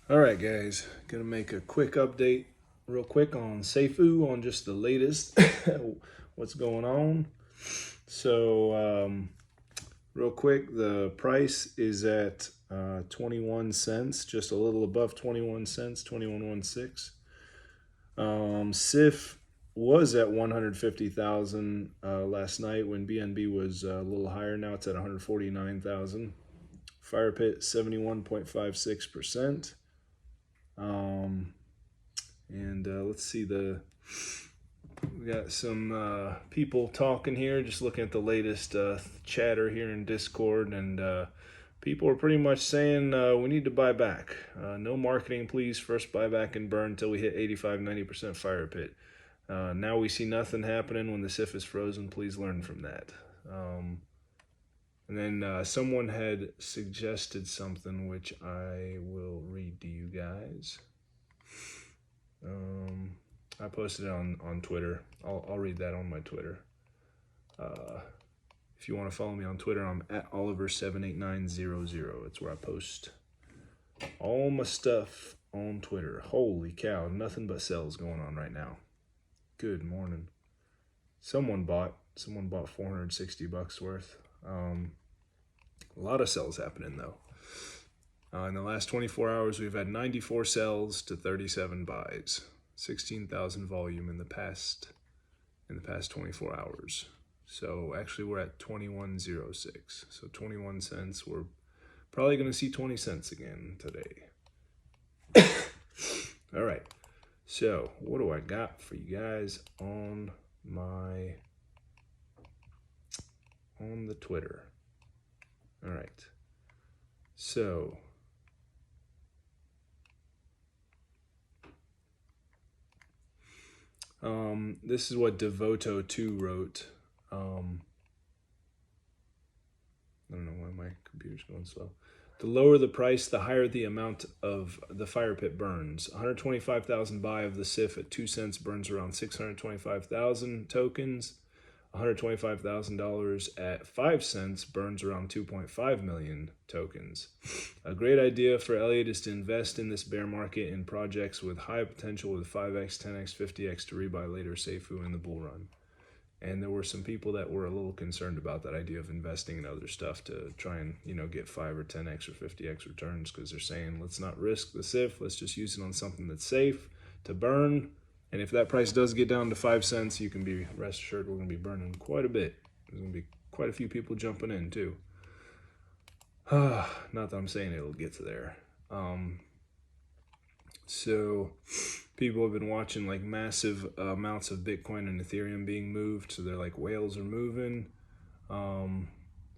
All right, guys, gonna make a quick update, real quick, on Seifu, on just the latest, what's going on. So, real quick, the price is at 21 cents, just a little above 21 cents, 21.16. SIF was at 150,000 last night when BNB was a little higher. Now it's at 149,000. Fire Pit 71.56%. And let's see, we got some people talking here, just looking at the latest chatter here in Discord, and people are pretty much saying we need to buy back. No marketing, please. First buy back and burn until we hit 85-90% Fire Pit. Now we see nothing happening when the SIF is frozen. Please learn from that. And then someone had suggested something which I will read to you guys. I posted it on Twitter. I'll read that on my Twitter. If you want to follow me on Twitter, I'm at Oliver78900. It's where I post all my stuff on Twitter. Holy cow, nothing but sales going on right now. Good morning. Someone bought 460 bucks worth. A lot of sales happening though. In the last 24 hours, we've had 94 sells to 37 buys. 16,000 volume in the past 24 hours. So actually we're at 21.06. So 21 cents. We're probably going to see 20 cents again today. All right. So what do I got for you guys on the Twitter? All right. So this is what Devoto2 wrote. I don't know why my computer's going slow. The lower the price, the higher the amount of the Fire Pit burns. 125,000 buy of the SIF at 2 cents burns around 625,000 tokens. $125,000 at 5 cents burns around 2.5 million tokens. A great idea for Elliott is to invest in this bear market in projects with high potential with 5x, 10x, 50x to rebuy later Seifu in the bull run. And there were some people that were a little concerned about that idea of investing in other stuff to try and, get 5 or 10x or 50x returns, because they're saying, let's not risk the SIF, let's just use it on something that's safe to burn. And if that price does get down to 5 cents, you can be rest assured we're going to be burning quite a bit. There's going to be quite a few people jumping in too. Not that I'm saying it'll get to there. So people have been watching like massive amounts of Bitcoin and Ethereum being moved. So they're like whales are moving.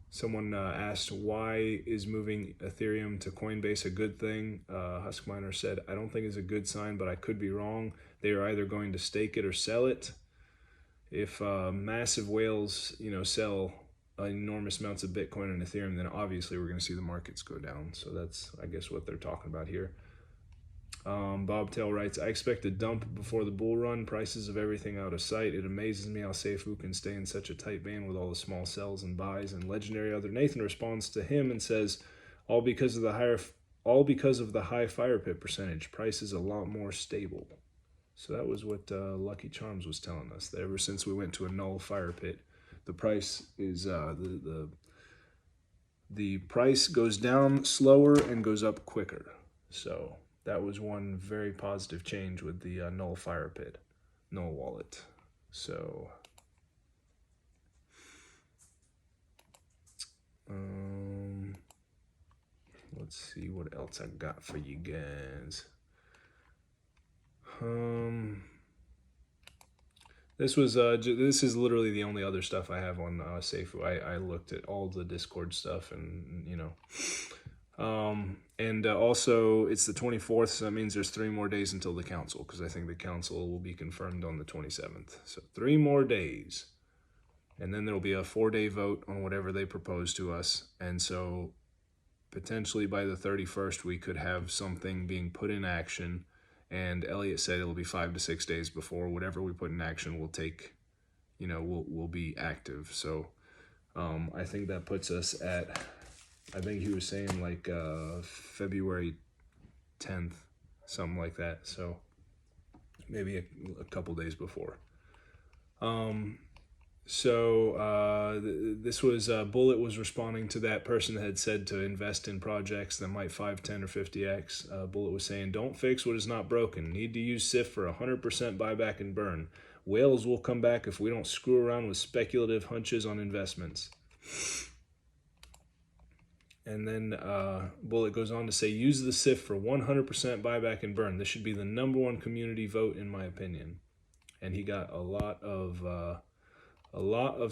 Someone asked, why is moving Ethereum to Coinbase a good thing? Huskminer said, I don't think it's a good sign, but I could be wrong. They are either going to stake it or sell it. If massive whales, sell enormous amounts of Bitcoin and Ethereum, then obviously we're going to see the markets go down. So that's, I guess, what they're talking about here. Bobtail writes, I expect a dump before the bull run. Prices of everything out of sight. It amazes me how Seifu can stay in such a tight band with all the small sells and buys. And legendary other Nathan responds to him and says, all because of the high Fire Pit percentage. Price is a lot more stable. So that was what Lucky Charms was telling us. That ever since we went to a null Fire Pit, the price is the price goes down slower and goes up quicker. So that was one very positive change with the null Fire Pit, null wallet. So let's see what else I got for you guys. This is literally the only other stuff I have on Seifu. I looked at all the Discord stuff, and and also it's the 24th, so that means there's 3 more days until the council, because I think the council will be confirmed on the 27th. So 3 more days, and then there'll be a 4-day vote on whatever they propose to us, and so potentially by the 31st we could have something being put in action. And Elliott said it'll be 5 to 6 days before whatever we put in action will take, will be active. So I think that puts us at, I think he was saying like February 10th, something like that. So maybe a couple days before. This was Bullet was responding to that person that had said to invest in projects that might 5, 10, or 50x. Bullet was saying, don't fix what is not broken. Need to use SIF for 100% buyback and burn. Whales will come back if we don't screw around with speculative hunches on investments. And then Bullet goes on to say, use the SIF for 100% buyback and burn. This should be the #1 community vote, in my opinion. And he got a lot of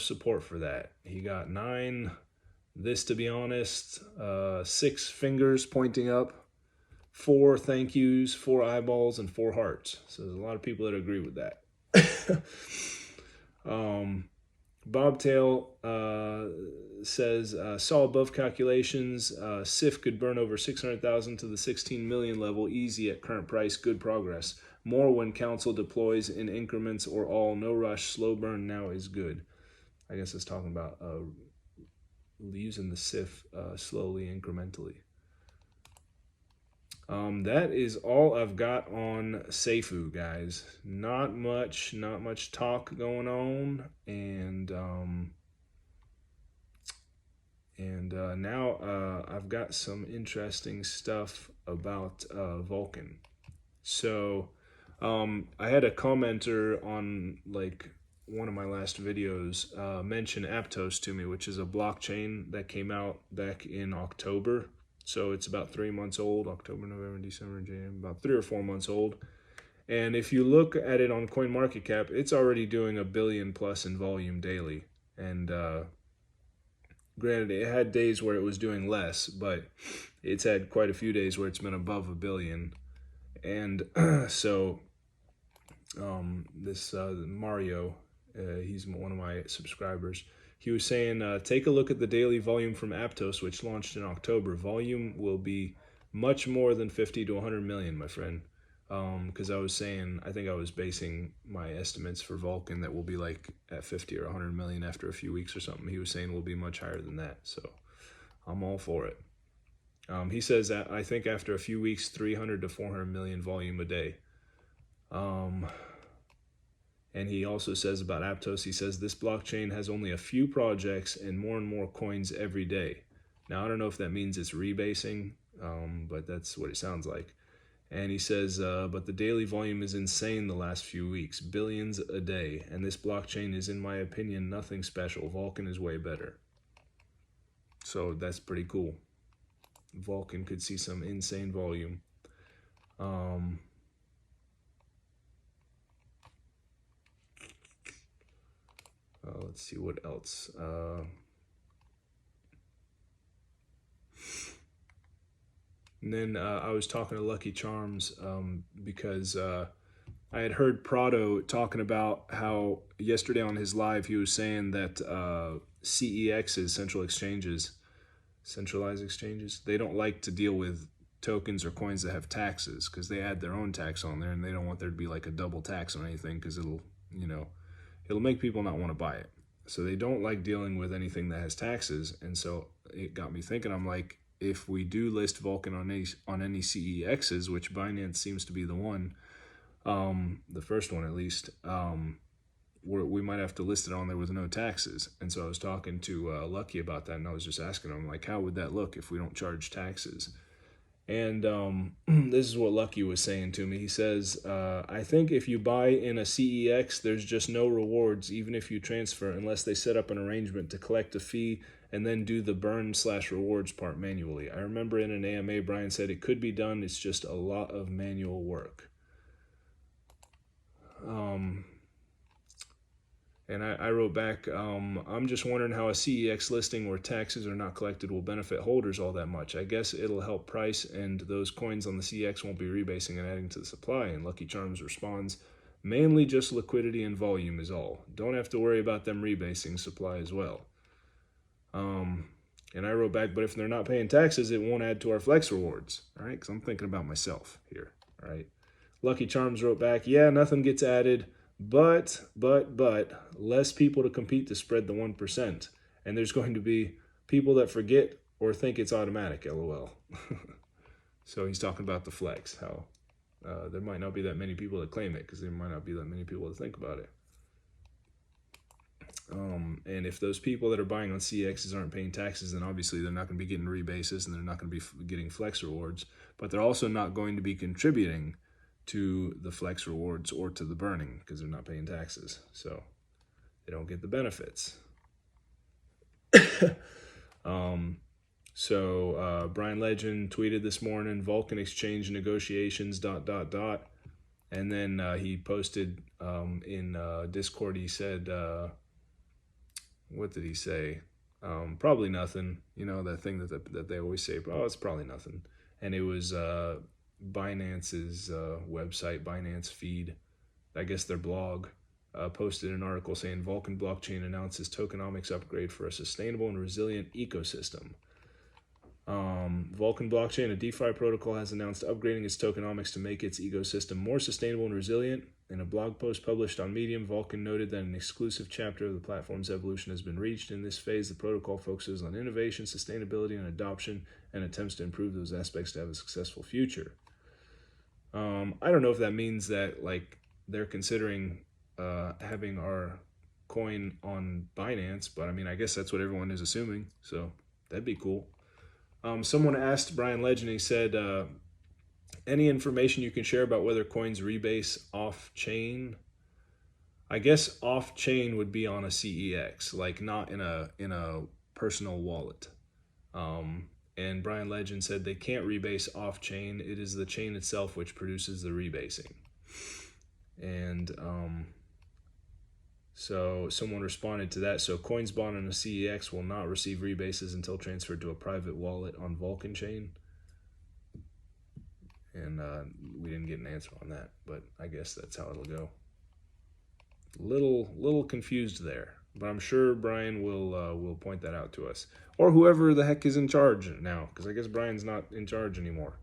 support for that. He got 9, this to be honest, 6 fingers pointing up, 4 thank yous, 4 eyeballs, and 4 hearts. So there's a lot of people that agree with that. Bobtail says, saw above calculations, SIF could burn over 600,000 to the 16 million level easy at current price, good progress. More when council deploys in increments or all, no rush, slow burn now is good. I guess it's talking about using the SIF slowly, incrementally. That is all I've got on Seifu, guys. Not much talk going on, and now I've got some interesting stuff about Vulcan. So I had a commenter on like one of my last videos mention Aptos to me, which is a blockchain that came out back in October. So it's about 3 months old, October, November, December, January, about 3 or 4 months old. And if you look at it on CoinMarketCap, it's already doing $1 billion plus in volume daily. And granted, it had days where it was doing less, but it's had quite a few days where it's been above $1 billion. And so this Mario, he's one of my subscribers, he was saying, take a look at the daily volume from Aptos, which launched in October. Volume will be much more than 50 to 100 million, my friend. Because I was saying, I think I was basing my estimates for Vulcan that will be like at 50 or 100 million after a few weeks or something. He was saying we'll be much higher than that. So I'm all for it. He says that I think after a few weeks, 300 to 400 million volume a day. And he also says about Aptos, he says this blockchain has only a few projects and more coins every day. Now, I don't know if that means it's rebasing, but that's what it sounds like. And he says, but the daily volume is insane the last few weeks, billions a day. And this blockchain is, in my opinion, nothing special. Vulcan is way better. So that's pretty cool. Vulcan could see some insane volume. Let's see what else. And then I was talking to Lucky Charms because I had heard Prado talking about how yesterday on his live he was saying that CEXs, centralized exchanges, they don't like to deal with tokens or coins that have taxes because they add their own tax on there and they don't want there to be like a double tax on anything because it'll make people not want to buy it. So they don't like dealing with anything that has taxes. And so it got me thinking, I'm like, if we do list Vulcan on any CEXs, which Binance seems to be the one, the first one at least, we might have to list it on there with no taxes. And so I was talking to Lucky about that, and I was just asking him, like, how would that look if we don't charge taxes? And this is what Lucky was saying to me. He says, I think if you buy in a CEX, there's just no rewards, even if you transfer, unless they set up an arrangement to collect a fee and then do the burn/rewards part manually. I remember in an AMA, Brian said it could be done. It's just a lot of manual work. And I wrote back, I'm just wondering how a CEX listing where taxes are not collected will benefit holders all that much. I guess it'll help price and those coins on the CEX won't be rebasing and adding to the supply. And Lucky Charms responds, mainly just liquidity and volume is all. Don't have to worry about them rebasing supply as well. And I wrote back, but if they're not paying taxes, it won't add to our flex rewards. All right, because I'm thinking about myself here. All right. Lucky Charms wrote back, yeah, nothing gets added. But, less people to compete to spread the 1%. And there's going to be people that forget or think it's automatic, LOL. So he's talking about the flex, how there might not be that many people that claim it because there might not be that many people that think about it. And if those people that are buying on CEXs aren't paying taxes, then obviously they're not going to be getting rebases and they're not going to be getting flex rewards, but they're also not going to be contributing to the flex rewards or to the burning because they're not paying taxes. So they don't get the benefits. Brian Legend tweeted this morning, Vulcan exchange negotiations, ... And then he posted in Discord, he said, what did he say? Probably nothing. You know, that thing that they always say, oh, it's probably nothing. And it was Binance's website, Binance feed, I guess their blog, posted an article saying Vulcan blockchain announces tokenomics upgrade for a sustainable and resilient ecosystem. Vulcan blockchain, a DeFi protocol, has announced upgrading its tokenomics to make its ecosystem more sustainable and resilient. In a blog post published on Medium, Vulcan noted that an exclusive chapter of the platform's evolution has been reached. In this phase, the protocol focuses on innovation, sustainability, and adoption, and attempts to improve those aspects to have a successful future. I don't know if that means that like they're considering having our coin on Binance, but I mean, I guess that's what everyone is assuming, so that'd be cool. Someone asked Brian Legend, he said, any information you can share about whether coins rebase off-chain? I guess off-chain would be on a CEX, like not in a personal wallet. And Brian Legend said they can't rebase off-chain. It is the chain itself which produces the rebasing. And so someone responded to that. So coins bought on a CEX will not receive rebases until transferred to a private wallet on Vulcan chain. And we didn't get an answer on that, but I guess that's how it'll go. Little confused there, but I'm sure Brian will point that out to us, or whoever the heck is in charge now, because I guess Brian's not in charge anymore.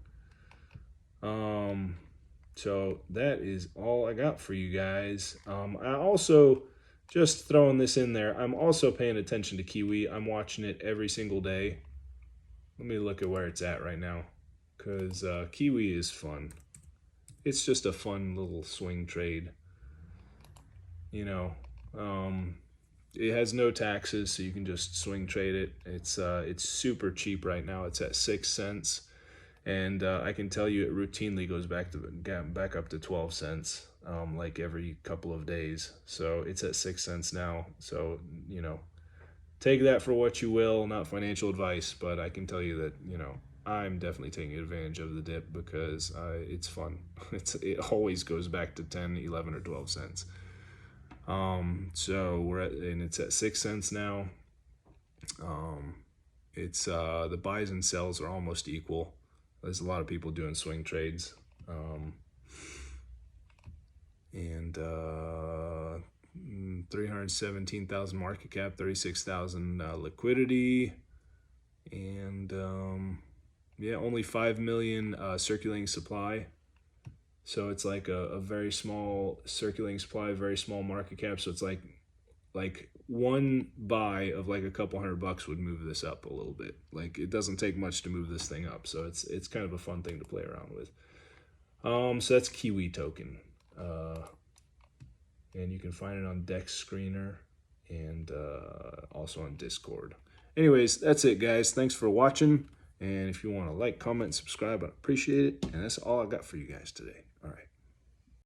So that is all I got for you guys. I also, just throwing this in there, I'm also paying attention to Kiwi. I'm watching it every single day. Let me look at where it's at right now, because Kiwi is fun. It's just a fun little swing trade. You know, it has no taxes, so you can just swing trade it. It's super cheap right now. It's at 6 cents. And I can tell you it routinely goes back up to 12 cents, like every couple of days. So it's at 6 cents now. So, you know, take that for what you will, not financial advice, but I can tell you that, you know, I'm definitely taking advantage of the dip because it's fun. It always goes back to 10, 11, or 12 cents. So it's at 6 cents now. It's the buys and sells are almost equal. There's a lot of people doing swing trades. And 317,000 market cap, 36,000 liquidity, and yeah, only 5 million circulating supply. So it's like a very small circulating supply, very small market cap. So it's like one buy of like a couple $100 would move this up a little bit. Like it doesn't take much to move this thing up. So it's kind of a fun thing to play around with. So that's Kiwi token. And you can find it on Dex Screener and also on Discord. Anyways, that's it, guys. Thanks for watching. And if you want to like, comment, subscribe, I'd appreciate it. And that's all I got for you guys today. All right.